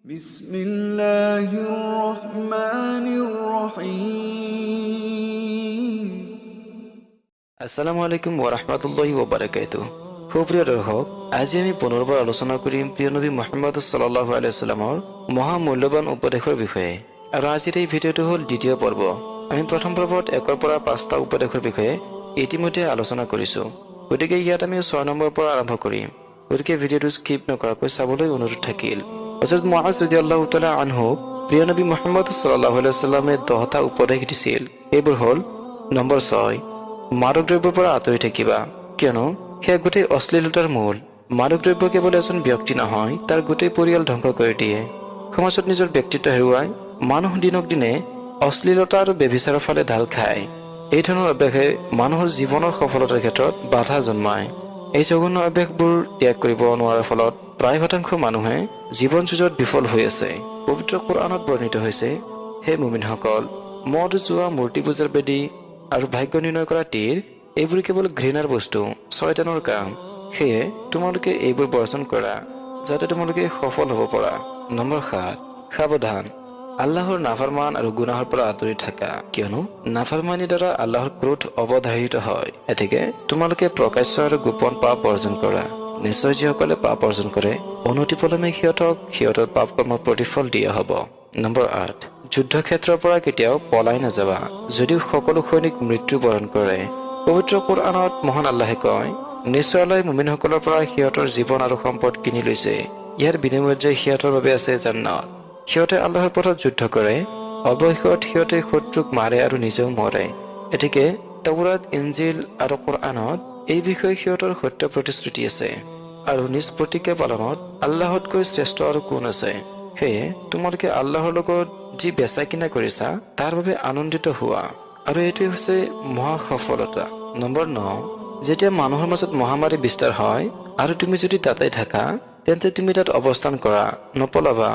بسم الله الرحمن الرحيم আসসালামু আলাইকুম ওয়া ৰাহমাতুল্লাহি ওয়া বাৰাকাতুহু। সুপ্ৰিয় দৰ্শক, আজি আমি পুনৰবাৰ আলোচনা কৰিম প্ৰিয় নবী মুহাম্মদ সাল্লাল্লাহু আলাইহি ওয়াসাল্লামৰ মহা মূল্যৱান উপদেশৰ বিষয়ে। আৰু আজিৰ এই ভিডিঅ'টো হ'ল দ্বিতীয় পৰ্ব। আমি প্ৰথম পৰ্বত 1ৰ পৰা 5টা উপদেশৰ বিষয়ে ইতিমধ্যে আলোচনা কৰিছো। গতিকে ইয়াত আমি 6 নম্বৰৰ পৰা আৰম্ভ কৰিম। গতিকে ভিডিঅ'টো স্কিপ নকৰাকৈ চাবলৈ অনুৰোধ থাকিল। হযৰত মুআজ ৰাদিয়াল্লাহু তাআলা আনহু প্ৰিয় নবী মুহাম্মদ সাল্লাল্লাহু আলাইহি ওয়াসাল্লামে 10টা উপদেশ দিছিল। এইবোৰ হ'ল নম্বৰ 6, মাদক দ্ৰব্যৰ পৰা আঁতৰি থাকিবা, কিয়নো সেয়া গোটেই অশ্লীলতাৰ মূল। মাদক দ্ৰব্য কেৱল এজন ব্যক্তি নহয়, তাৰ গোটেই পৰিয়াল ধ্বংস কৰি দিয়ে। সমাজত নিজৰ ব্যক্তিত্ব হেৰুৱাই মানুহ দিনক দিনে অশ্লীলতা আৰু ব্যভিচাৰৰ ফালে ঢাল খায়। এই ধৰণৰ অভ্যাসে মানুহৰ জীৱনৰ সফলতাৰ ক্ষেত্ৰত বাধা জন্মায়। এই জঘন্য অভ্যাসবোৰ ত্যাগ কৰিব নোৱাৰাৰ ফলত প্ৰায় শতাংশ মানুহে জীৱন যুঁজত বিফল হৈ আছে। পবিত্ৰ কোৰআনত বৰ্ণিত হৈছে, হে মুমিনসকল, মদ, জুৱা, মূৰ্তি পূজাৰ বেদী আৰু ভাগ্য নিৰ্ণয় কৰা তীৰ এইবোৰ কেৱল ঘৃণাৰ বস্তু, শয়তানৰ কাম। সেয়ে তোমালোকে এইবোৰ বৰ্জন কৰা যাতে তোমালোকে সফল হ'ব পৰা। নম্বৰ 7, সাৱধান, আল্লাহৰ নাফৰমান আৰু গুনাহৰ পৰা আঁতৰি থাকা, কিয়নো নাফৰমানিৰ দ্বাৰা আল্লাহৰ ক্ৰোধ অৱধাৰিত হয়। এতেকে তোমালোকে প্ৰকাশ্য আৰু গোপন পাপ বৰ্জন কৰা। নিশ্চয় যিসকলে পাপ অৰ্জন কৰে অনতিপলমে সিহঁতৰ পাপ কৰ্মৰ প্ৰতিফল দিয়া হ'ব। নম্বৰ 8, যুদ্ধক্ষেত্ৰৰ পৰা কেতিয়াও পলাই নাযাবা যদিও সকলো সৈনিক মৃত্যুবৰণ কৰে। পবিত্ৰ কোৰআনত মহান আল্লাহে কয়, নিশ্চয় আল্লাহে মুমিনসকলৰ পৰা সিহঁতৰ জীৱন আৰু সম্পদ কিনি লৈছে। ইয়াৰ বিনিময়ত যে সিহঁতৰ বাবে আছে জান্নাত। সিহঁতে আল্লাহৰ পথত যুদ্ধ কৰে, অৱশেষত সিহঁতে শত্ৰুক মাৰে আৰু নিজেও মৰে। এতেকে তাওৰাত, ইঞ্জিল আৰু কোৰআনত এই বিষয়ে সিহঁতৰ সত্য প্ৰতিশ্ৰুতি আছে। আৰু নিজ প্ৰতিজ্ঞা পালনত আল্লাহতকৈ শ্ৰেষ্ঠ আৰু কোন আছে। সেয়ে তোমালোকে আল্লাহৰ লগত যি বেচা কিনা কৰিছা তাৰ বাবে আনন্দিত হোৱা, আৰু এইটোৱে হৈছে মহা সফলতা। নম্বৰ 9, যেতিয়া মানুহৰ মাজত মহামাৰী বিস্তাৰ হয় আৰু তুমি যদি তাতে থাকা তেন্তে তুমি তাত অৱস্থান কৰা, নপলাবা।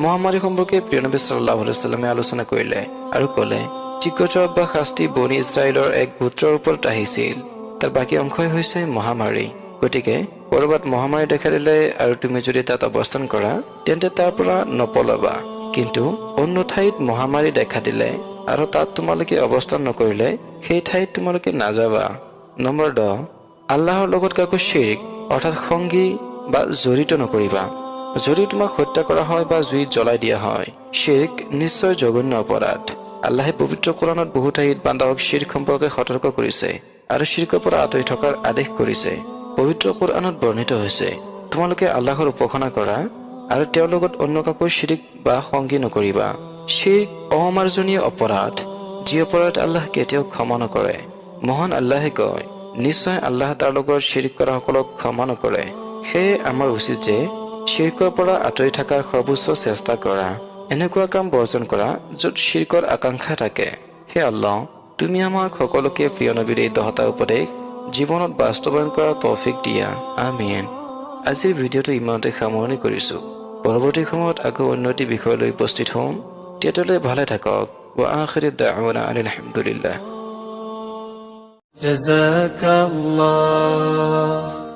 মহামাৰী সম্পৰ্কে প্ৰিয় নবী সাল্লাল্লাহু আলাইহি ওয়াসাল্লামে আলোচনা কৰিলে আৰু ক'লে, টিকটক বা শাস্তি বনি ইছৰাইলৰ এক গোত্ৰৰ ওপৰত আহিছিল, তাৰ বাকী অংশই হৈছে মহামাৰী। গতিকে কৰবাত মহামাৰী দেখা দিলে আৰু তুমি যদি তাত অৱস্থান কৰা তেন্তে তাৰ পৰা নপলাবা। কিন্তু অন্য ঠাইত মহামাৰী দেখা দিলে আৰু তাত তোমালোকে অৱস্থান নকৰিলে সেই ঠাইত তোমালোকে নাযাবা। নম্বৰ 10, আল্লাহৰ লগত কাকো শিৰক অৰ্থাৎ সংগী বা জড়িত নকৰিবা। যদি তোমাক হত্যা কৰা হয় বা জুইত জ্বলাই দিয়া হয়, শিৰক নিশ্চয় জঘন্য অপৰাধ। আল্লাহে পবিত্ৰ কোৰআনত বহু ঠাইত বান্দাক শিৰক সম্পৰ্কে সতৰ্ক কৰিছে আৰু শিৰকৰ পৰা আঁতৰি থকাৰ আদেশ কৰিছে। পবিত্ৰ কোৰআনত বৰ্ণিত হৈছে, তোমালোকে আল্লাহৰ উপাসনা কৰা আৰু তেওঁৰ লগত অন্য কাকো শিৰক বা সংগী নকৰিবা। শিৰক অমাৰ্জনীয় অপৰাধ, যি অপৰাধ আল্লাহ কেতিয়াও ক্ষমা নকৰে। মহান আল্লাহে কয়, নিশ্চয় আল্লাহ তাৰ লগত শিৰক কৰাসকলক ক্ষমা নকৰে। সেয়ে আমাৰ উচিত যে শিৰকৰ পৰা আঁতৰি থকাৰ সৰ্বোচ্চ চেষ্টা কৰা, এনেকুৱা কাম বৰ্জন কৰা য'ত শিৰকৰ আকাংক্ষা থাকে। হে আল্লাহ, তুমি আমাক সকলোকে প্ৰিয় নবীৰ এই 10টা উপদেশ জীৱনত বাস্তৱায়ন কৰাৰ তৌফিক দিয়া, আমিন। আজিৰ ভিডিঅ'টো ইমানতে সামৰণি কৰিছো। পৰৱৰ্তী সময়ত আকৌ অন্য এটি বিষয় লৈ উপস্থিত হ'ম। তেতিয়ালৈ ভালে থাকক। ওয়া আখিৰু দা'ৱানা আনিল হামদুলিল্লাহ। جزاك الله